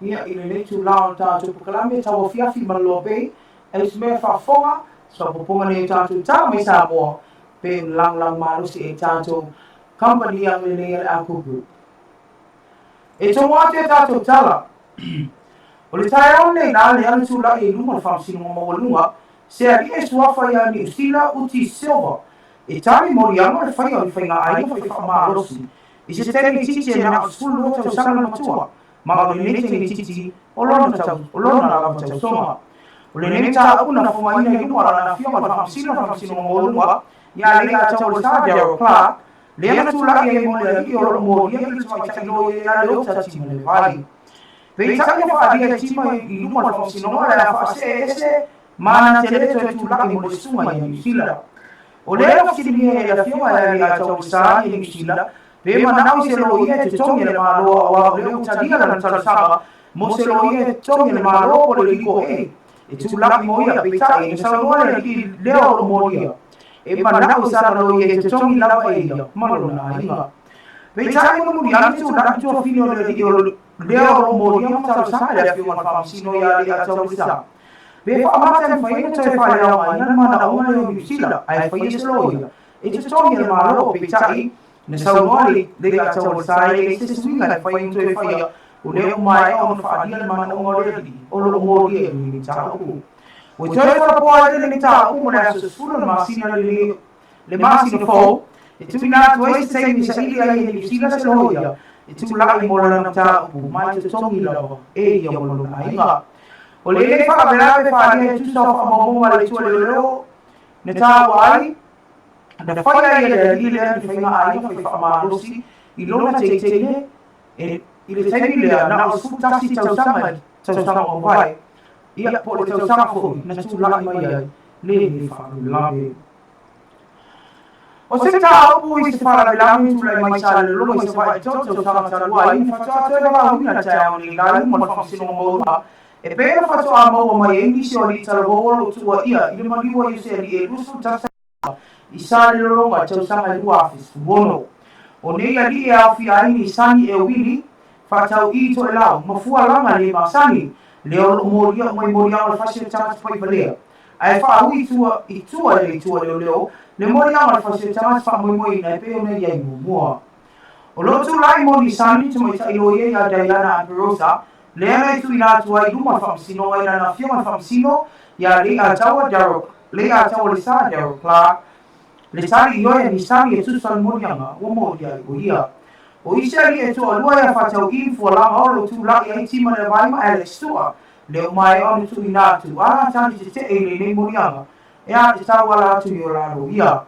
[SPEAKER 2] ia I le netu lao tātou pukalame TAUAFIAFI ma LOABAY e se mea whawhonga so poponga ne tātou tā mai sā moa pe lang marusi e tātou company ang le le aku group. E tō wāte tātou tala o le tae au nei nā le anu tūla e luma whamsino mawalunga se a rie suafa ia ni usila uti silva e tani mori anga le whai o le whainga ai whai whamarosi I se tēnei titi e nā skulu o tau sanga matua ma o le tēnei titi o lona lava tau songa o le nemi tā au na whamaina I luma la na whionga le whamsino mawalunga ia le a tau le Sarah Clark le ana tūla e mo le I o lo mori ia le tawai taino e a le o tati mo le vai Pei tāke whaaria tima I luma le whamsino le a whaase ese mana te le toi tūla e mo le sunga I New Zealand O le ea whakiri e a whionga e a tau sa I New Zealand pe manau se lo ia te tongi le māloa o a leo taria la talasanga mo se lo ia te tongi le māloa po le liko e tūlaki mo ia pe tae e saunoa le ki leo lo moria e manau sa lo ia te tongi lava e ia malona inga pe tae mo muri ane tūlaki tua whini o le leo lo moria mo talasanga le a whionga whamsino ia le a tau sa Be whaamata e whaina toi whae au ina mana o le New Zealand ai whaia se loia. E te tongi le mālo pe tai na saunoa le ka tau le sae e se swinga e whaina toi whaia o leo mai o na whaadia le mana o le li o lo mori e ni tā uku. O toi whapoa e le tā uku mo le aso sfura na masina le masina fō e tūna toi se teimi sa ili ai e New Zealand se loia e tūlai mo le na tā uku mai te tongi lava e ia mo lo na inga. O le le whakawera pe wharia e tusa whamamonga le tua le leo ne tāwa ai na whaia I le li lea ni whainga ai whai whamarosi I lona teitene I le teimi lea na o sutasi tausanga o vai ia po le tausanga fōi na tūlai mai ai le whakalame. O se tā upu I se whakalame tūlai mai sa le lolo I se whai tausanga tarua I ni whatua tōra wā huina tea o ni ngai mo le whamsino maua E pēra whatua maua mai e nisi o li tarawolo tua ia I le maniwa I se li e rusu tasa I sa le lolonga tausanga I rua afis wono. O nei a li e awhi aini I sani e wili whatau I to e lau mafua langa le masani le o moria mai moria o le whasio tangata pai palea. Ai wha I tua le leo le moria o le whasio tangata wha moi na e peo nei ai mua. O lotu lai mo ni sani tu mai tailo e a Diana Amperosa Le ana tu ina tu ai luma whamsino ai na whionga whamsino ia le a taua Darrow le a taua le sa Darrow Clark le sari ioe ni sari e tusan morianga o moria o ia o isari e tu alua ia whatau I fualanga o lo tu lai ai tima le vaima Alex Tua le o mai onu tu ina tu a tani te te e le nei morianga e a te taua la tu I o lalo ia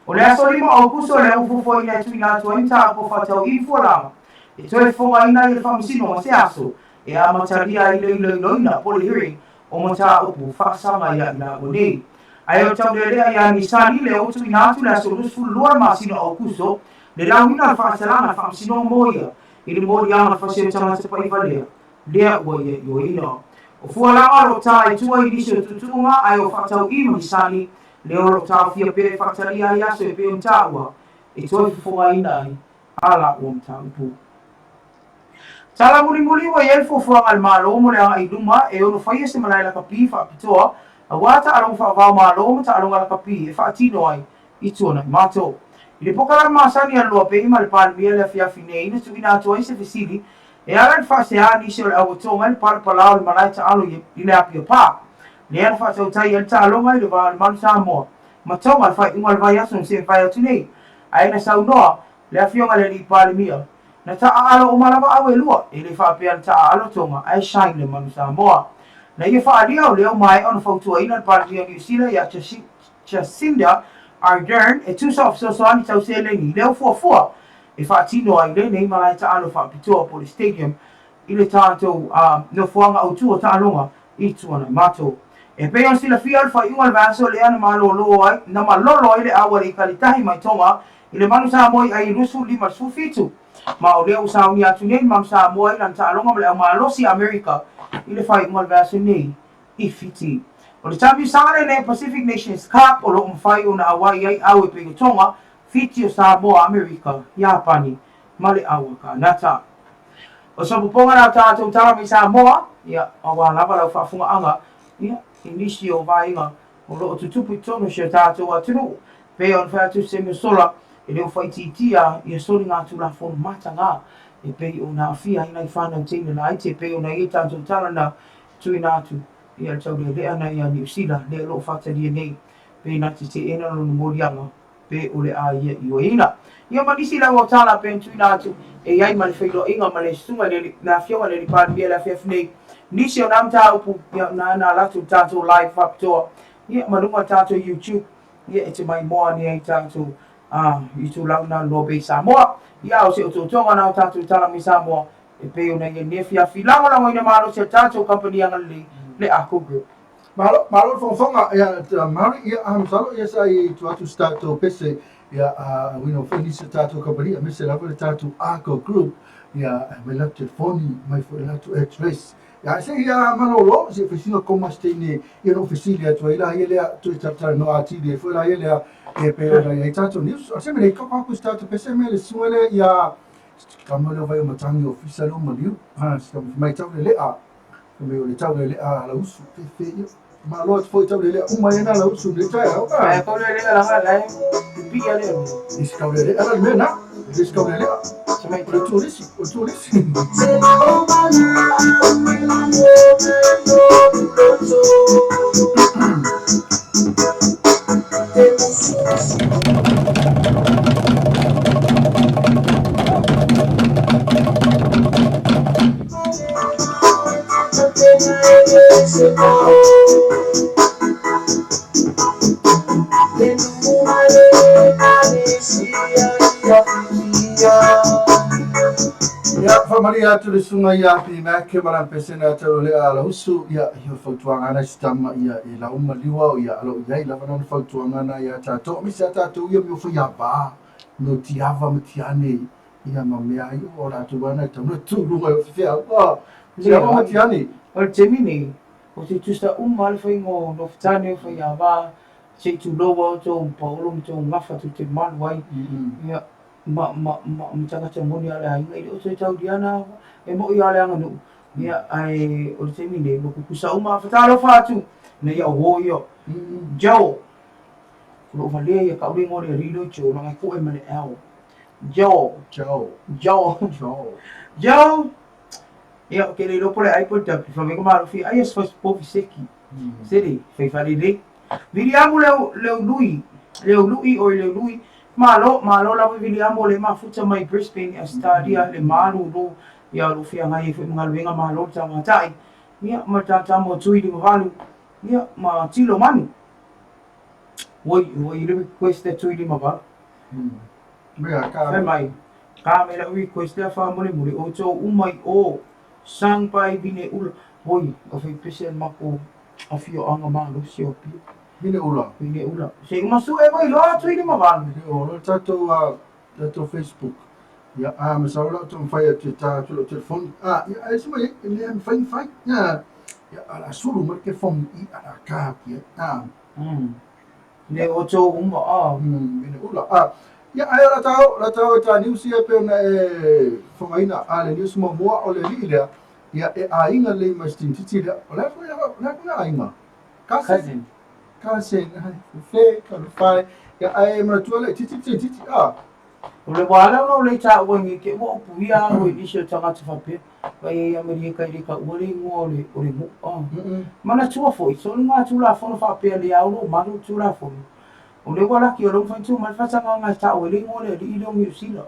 [SPEAKER 2] o le aso lima o kuso le ufufo ina tu ina tu ai ta po whatau I fualanga e toi fonga ina I le whamsino o se aso e a mataria I loina po le hearing o mata upu whakasanga ia ina o nei. Ai o tau lea ia nisani le o tu inatu le aso rusu lua masino o kuso le lauina le whakasalanga whamasino o moia I le mori anga whasio tangata pai valea. Lea ua ia I o ina. O fualanga lo ta I tua I nisi o tutunga ai o whakatau I nisani le o lo ta fia pere whakataria I aso e pe o mtaua e toi fufonga ina ai ala o mta upu. Tala muri wa yel fo al malo mo le ai luma e ono fai se malai la kapi fa pitoa a wata alo fa va malo mo ta alo la kapi e fa tino ai I tona mato I le pokala masani al LOABAY mal pal via le fia fine ina tu ina to se fisili e ala fa se ani se o to mal pal pala al malai ta alo I le apia pa le ala fa so tai al ta alo mai le va mal sa mo mato mal fa ingal vai aso se fa tu nei ai na sa no le afio ngale li pal mia Na ta'alo o malama awe lua, e le whapea ta'alo tonga, ai shine le manu Samoa. Na ia whaalia o leo mai on whautua ina le Partia New Zealand ia Jacinda Ardern e tusa of sosoani tau se lengi, leo fuafua, e whaatino ai le nei malai ta'alo whapitoa po le stadium, I le tātou no fuanga au tua ta'alonga, I tuana mato. E pe on sila fia alfa ingal vaso le ana malolo ai na malolo ile awari kalitahi mai tonga ile manu sa moi ai rusu lima sufitu ma o le usa uni atu nei mam sa moi lan ta longa le malosi America ile fa ingal vaso nei I fiti o le tabi sangale ne Pacific Nations Cup o lo umfai una Hawaii ai awe pe tonga fiti o Samoa America Japani male awaka nata o so poponga na tātou tala mi Samoa ia awa lava lau whaafunga anga ia inisi o vainga o loo tutupu tono sia tātou atunu pe on whaatu se me sola e leo whaititia ia soli ngā tula fono mata ngā e pe o nā whia ina I whanau teina na aite pe o na ia tātou tala na tui nātu ia tau lea na ia New Zealand lea loo whataria nei pe nati te ena no morianga pe o le a ia I o ina ia manisi lau o tala pe tui nātu e ai ma le whailo inga ma le sunga le na whionga le pāri mea la whiawhinei nisi o nam tā upu na latu tātou live whapitoa ia marunga tātou YouTube ia e te mai moa ni ai tātou I tū lau na LOABAY Samoa ia o se o tō tonga na o tātou tala mi Samoa e peo na ia ne whiawhi lango lango ina malo se tātou company anga le ako group
[SPEAKER 1] Malo fonga ia mari ia salo ia sai tu atu stato pese ia wino fenisa tato kabali a mese la vole tato arco group ia me la telefoni mai fo la tu express ia se ia manolo se fecino como stene ia no fecilia tu ila ia tu tata no ati de fo la ia e pe la ia tato news se me le ko stato pese me le suele ia kamolo vai matangi official o maliu se mai tau le a me o le tau le a la usu fe ma lo foi tau le uma ena la usu le tai au
[SPEAKER 2] e ko le la ngala pia le
[SPEAKER 1] discovery ala mena discovery
[SPEAKER 2] se mai
[SPEAKER 1] o tulisi ia famali atu le sunga ia pi me ke maran pesena tau le ala usu ia fautuanga ana sistema ia I la uma liwa ia alo ia la vana fautuanga ana ia tato mi sa tato ia mi fo ia ba no tiava mtiane ia mamea ia ora tu bana tau no tu lu mai fia ba ia mtiane
[SPEAKER 2] o te mini o te tusta mal foi ngo no ftane foi ia ba se tu lowa to paulo to ngafa tu te man wai ia ma tanga te moni ala ai o te tau diana e mo ia ala nganu ia ai o te mini mo kusa fatalo fatu ne ia o yo jo lo vale ia ka uri ngore rilo cho na ko e mane el jo ia ke le lo pole ai po te fa me ko ma fi ai es fos po fiseki seri fai fali le viriamu le lui o le lui malo la viriamu le mafuta mai Brisbane a stadia le malu lo ia lo fia ngai fu ngaluenga malo tama tai ia mata mo tui di malu ia ma tilo manu woi le request tui di malu
[SPEAKER 1] mea ka
[SPEAKER 2] mai ka me la request la fa mo le o to umai o sang pai bine ul woi o fi pesen mako a fio anga malu siopi
[SPEAKER 1] bine ula
[SPEAKER 2] se masu e mai lo tui di malu
[SPEAKER 1] o lo tato Facebook ia me sa lo to fai te tato lo telefon ia ai suma le fai ia ala sulu marke fom I ala ka ia
[SPEAKER 2] le o to
[SPEAKER 1] bine ula ia ai la tau ta news ia pe na fomaina ale news mo o le lile ia e ainga le mas tintiti le o la kuna ainga
[SPEAKER 2] cousin
[SPEAKER 1] fe ka fai ia ai ma tu le titi
[SPEAKER 2] o le wala no le ta o ngi ke mo puia o ni se tanga te fape vai America I ka o le ngole o le mo mana tua foi so nga tu la fono fape le au ma tu la fono o le wala ki o lo fantu ma fa tanga nga ta o le ngole I lo mi usila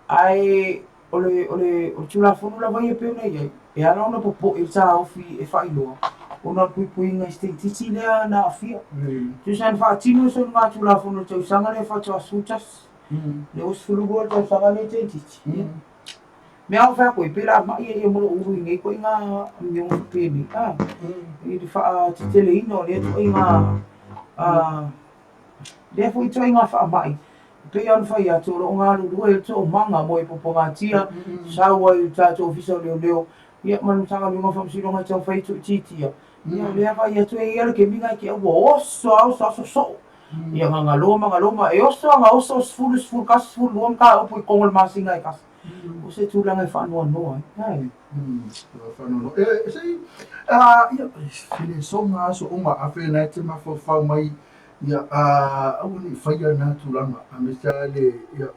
[SPEAKER 2] ai o tu la fono la vai pe na ia e ana ona popo e ta o fi e fa ilo ona pui nga ste titi le na fia tu san fa tino so nga tu la fono tu sanga le fa tu asutas le os fulu go tu sanga le titi me au fa ko pela ma ia mo uru ngai ko nga mi peni i fa ti tele ino le to nga le foi to nga fa mai pe on fa ia to lo nga lu e to manga mo e poponga tia sa wa i ta to ofisa leo ia man sanga mi fa si lo nga to fa tu tia ia le fa ia to ia ke mi nga ke o so ia nga loma e oso fulu kas fulu lom ka o pu kongol masinga kas o se tu lang e fa no ai
[SPEAKER 1] fa no sei ia fili songa so uma afena te ma fa mai ia au ni fa ia na tu lang a me le ia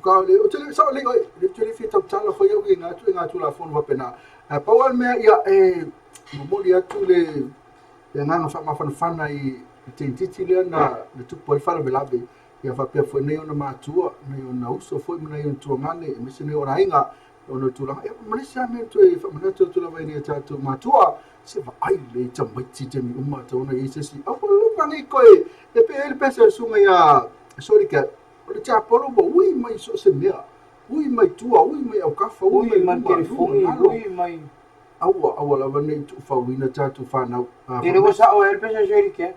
[SPEAKER 1] ka le o tele sa le le tele fita tala fa ia nga tu la fon va pena pa wan me ia mo li atu le nga fa ma fa i titi le na le tu poi fa le labe ia fa pe fo nei ona matua nei ona uso foi nei ona tu ngane me se nei ona inga ona tu la ma le sa me tu fa ma tu la vai nei tu matua se va ai le tamai ti te mi uma to ona i se si a po lu pa nei koe e pe ele pesa sunga ia sorry ka o le cha polo bo ui mai so se mea ui mai tua ui mai au kafa
[SPEAKER 2] ui mai telefoni ui mai
[SPEAKER 1] aua la vanei tu fa wina cha tu fa na
[SPEAKER 2] e le sa o ele pesa sorry ka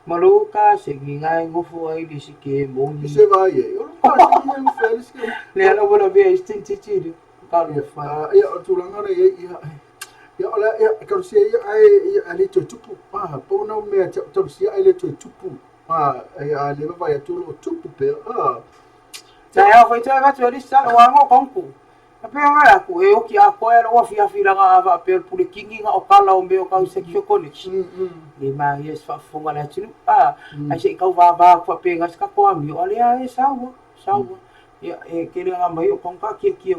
[SPEAKER 2] maluka seginga ngofo ai di sike mo ni
[SPEAKER 1] se vai e o pa se ni felis ke
[SPEAKER 2] le ala bona via istintiti ka le fa
[SPEAKER 1] ia o tu langa ia ola ia ka se ia ai le tupu po na me to se ai le tupu ia le vai tu lo tupu pe
[SPEAKER 2] ja foi tu va tu lista o ngo konku pe nga ku e o ki a ko era o fia nga va pe pu le kingi nga o kala o me o ka se ki ko ni le ma yes fa fonga la tu ai se ka va ko pe nga ska ko mi o le ai sawa ia e ke le nga mai o konka ki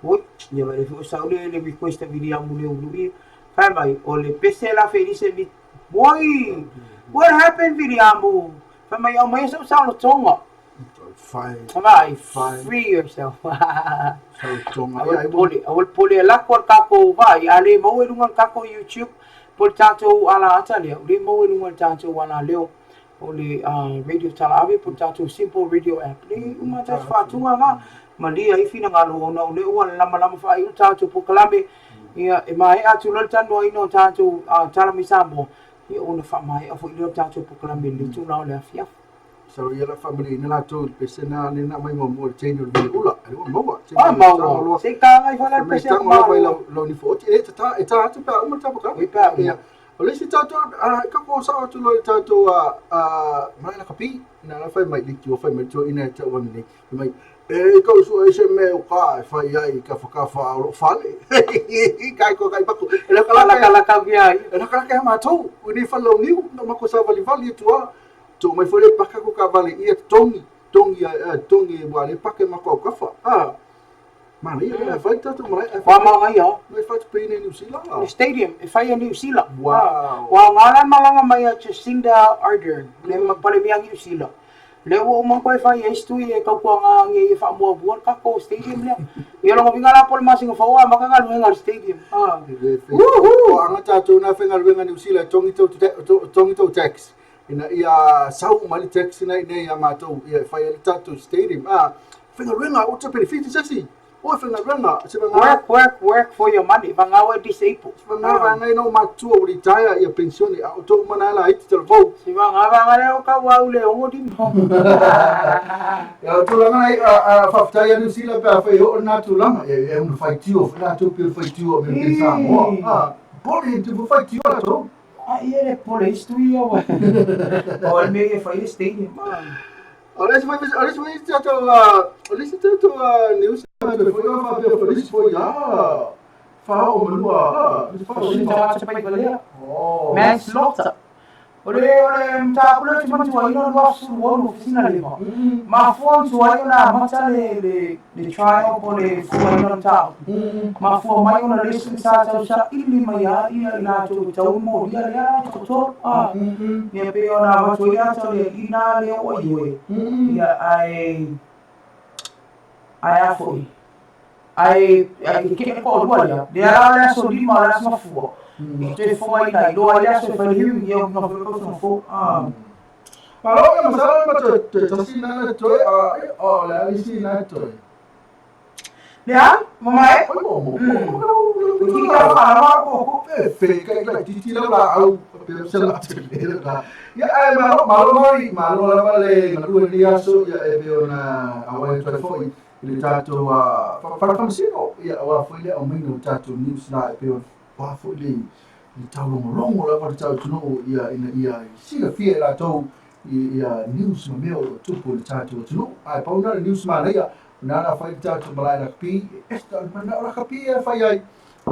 [SPEAKER 2] o ia va le sa le vi questa video mu le ulu fa mai o le pese la felice mi boy what happened video fa mai o mai sa lo tonga Fine. Free yourself. I will pull a lakor kako vai. Ale mo ilungan kako YouTube. Pol tato ala atale. Le mo ilungan tato ala leo. Ole radio talavi pol tato simple radio app. Le umata fatunga nga. Malia ifina ngalo ona ole ua lama fa iu tato pokalame. Ia e mai atu lol tano ino tato talami sambo. Ia ona fa mai afo ilo tato pokalame le tuna ole afia.
[SPEAKER 1] So ia la family na la tu pesena ni na mai mo change le ula o mo
[SPEAKER 2] mo se ka ngai fa la pesena
[SPEAKER 1] ma vai lo ni fo e ta tu pa uma ta pa ia o le si ta tu ka ko sa tu lo ta tu mai la kapi na la fa mai dikio fa mai tu ina ta wan ni mai e ko su e se me o ka fa ia ka fa o fale kai ko kai pa ko la
[SPEAKER 2] ka via
[SPEAKER 1] la ka ma tu ni fa lo ni no ko sa vali tu to mai foi paka ko ka vale ia tongi wa le pake ma ko kafa ma ia le vai tatu mai
[SPEAKER 2] fa ma ia
[SPEAKER 1] mai fa pe ni New Zealand
[SPEAKER 2] stadium e fa New Zealand
[SPEAKER 1] wow
[SPEAKER 2] ngala malanga mai Jacinda Ardern le ma pale mi New Zealand le wo mo ko fa ia stu e ka ko nga nge fa mo buon ka ko stadium le ia lo ngala pol ma singa fa wa ma ka ngal stadium
[SPEAKER 1] anga tatu na fa ngal New Zealand tongi to tax ina ia sau mali taxi na ia matou ia fai ele tatu stadium fenga renga o te benefit sasi o fenga renga se
[SPEAKER 2] work for your money vanga wa disabled
[SPEAKER 1] vanga no matu o retire ia pensione o to mana la it tel vo
[SPEAKER 2] si vanga le o ka wa ule o di
[SPEAKER 1] ya to langa fa fta ia New Zealand pa fai o na tu langa e un fai tio na tu pil fai tio me pensa mo poli tu fai tio la to
[SPEAKER 2] ia le police tu ia wa o me e fai stadium
[SPEAKER 1] Olha se tu news foi fa pe police foi fa o menua
[SPEAKER 2] manslaughter ole mta kule chuma tu ino no su wo oficina le ma fo tu na mata le trial pole fu ino ta ma fo mai ona le sa ili mai ia ina tu tau mo ia ya to ia pe ona ma tu ia to le ina le o iwe ia ai afoi ai ke ko do ia de ala so di ma la so fu te foi dai do ia so fa hiu ia no ko so fu
[SPEAKER 1] Pero ya masala ma to sina to la sina to
[SPEAKER 2] Ya, mamai.
[SPEAKER 1] Kita fala ko fe kai titi la au pe se la tele la. Ya ai malo la vale na lu dia so ya e be ona awai to foi il tato fa sino ya wa foi le o mino tato news na e be wa foi le ni tau longo la pa tau tuno ia siga fie la tau ia news ma meo tupu le tato tuno ai pa una news ma ia nana fai tato malai la pi esta mana la kapi fai ai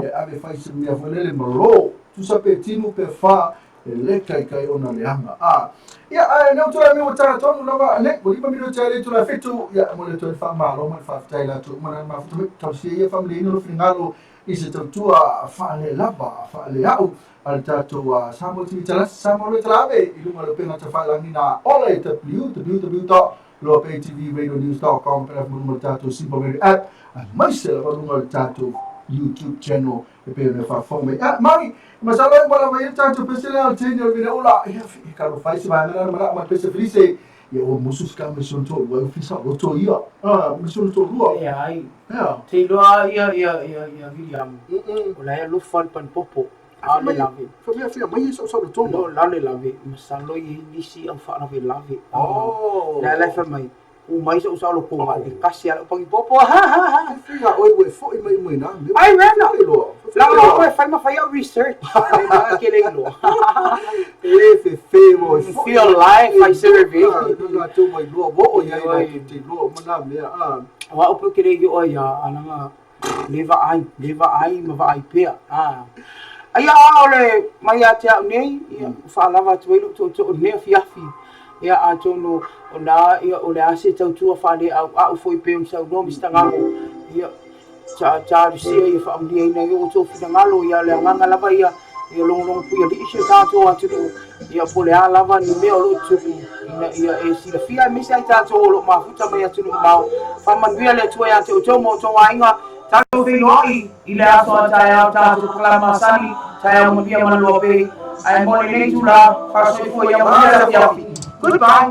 [SPEAKER 1] e ave fai se mia volele malo tu sape tinu pe fa le kai ona le anga ia no tu mi utara tonu lava le boli pa mi no tare tu la fetu ia mo le tu fa malo ma fa tai la tu mana ma tu tu si ia family no finalo i se tu tua fa le lava fa le au al tatu samo ti tala samo le trave i lunga le pena te fa la mina ole te www.loabaytvradionews.com per mo tatu simple app mai se la lunga le tatu YouTube channel e pe ne fa fome mai masala mala mai tatu pesela tenio vina ula ia ka fai se vai ma pese felice ia o musus ka me son to wa fisa o to ia me son to lua
[SPEAKER 2] ia ai te loa ia William o la lu fan pan popo ale lave
[SPEAKER 1] famia fia mai so to
[SPEAKER 2] no lale lave masalo i lisi au fa na ve lave la fa mai o mais o sa lo ko ma de kasi ala pagi popo
[SPEAKER 1] fia oi foi mai na
[SPEAKER 2] ai rena la o fai ma fai research na que le lo
[SPEAKER 1] fe mo
[SPEAKER 2] feel life I survey
[SPEAKER 1] na tu mai lo bo ia i te lo mana me
[SPEAKER 2] wa o pe que le yo ia ana leva ai ma vai pe ai ole mai atia nei ia fa lava tu to ne fiafi ia a tono ona ia ole ase tau tua fa le a foi pe un sau no mistanga ia cha sia ia fa amdia ina yo to fina ngalo ia le nganga lava ia long pu ia di se ta to atu ia pole a lava ni me o tu ia e si la fia mi sai ta to lo ma futa mai atu ma fa man via le tu ia to mo to ainga tau filoi i le aso a tae au tātou kalamasani tae au mawia mana LOABAY ai mo le nei tula whakasoi fua ia mawia la fiafi. Goodbye.